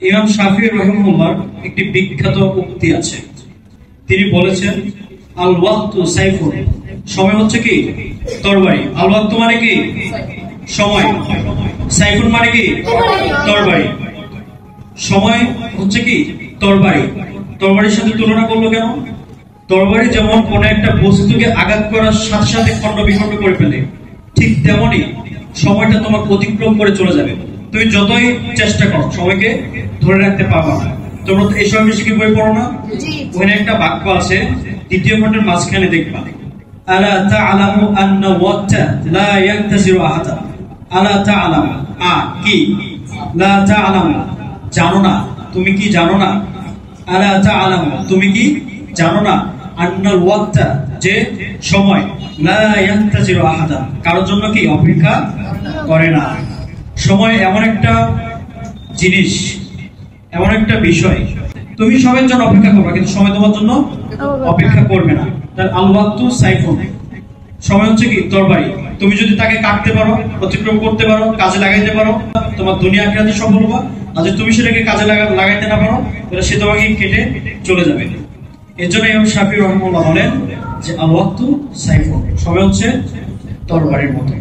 ইমাম শাফি রাহিমাহুল্লাহ একটি বিখ্যাত উক্তি আছে। তিনি বলেছেন, আল ওয়াক্তু সাইফুন, সময় হচ্ছে কি তরবারি। আল ওয়াক্তু মানে কি সময়, সাইফুন মানে কি তরবারি। সময় হচ্ছে কি তরবারি। তরবারির সাথে তুলনা করলো কেন? তরবারি যেমন কোন একটা বস্তুকে আঘাত করার সাথে সাথে খন্ড বিখন্ড করে ফেলে, ঠিক তেমনি সময়টা তোমাকে অতিক্রম করে চলে যাবে। তুমি যতই চেষ্টা করো সময়কে ধরে রাখতে পারবা না। তোমরা তো এই সময় বেশি কি বই পড়ো না? ওখানে একটা বাক্য আছে, দ্বিতীয় খণ্ডের মাঝখানে দেখবা, আলা তা'লামু আন্না ওয়াক্তা লা ইয়ান্তাজিরু আহাদা। আলা তা'লামু, আ কি, লা তা'লামু জানো না, তুমি কি জানো না, আলা তা'লামু তুমি কি জানো না, আন্নাল ওয়াক্তা যে সময়, লা ইয়ান্তাজিরু আহাদা কারোর জন্য কি অপেক্ষা করে না। সময় এমন একটা জিনিস, এমন একটা বিষয়, তুমি সবার জন্য অপেক্ষা করবে কিন্তু সময় তোমার জন্য অপেক্ষা করবে না। তার আল ওয়াক্তু সাইফুন, সময় হচ্ছে কি তরবারি। তুমি যদি তাকে কাটতে পারো, অতিক্রম করতে পারো, কাজে লাগাইতে পারো, তোমার দুনিয়া আখিরাতে সফল হবা। আর যদি তুমি সেটাকে কাজে লাগাইতে না পারো, তাহলে সে তোমাকে কেটে চলে যাবে। এর জন্য ইমাম শাফি রাহিমাহুল্লাহ বলেন যে আল ওয়াক্তু সাইফুন, সময় হচ্ছে তরবারির মতো।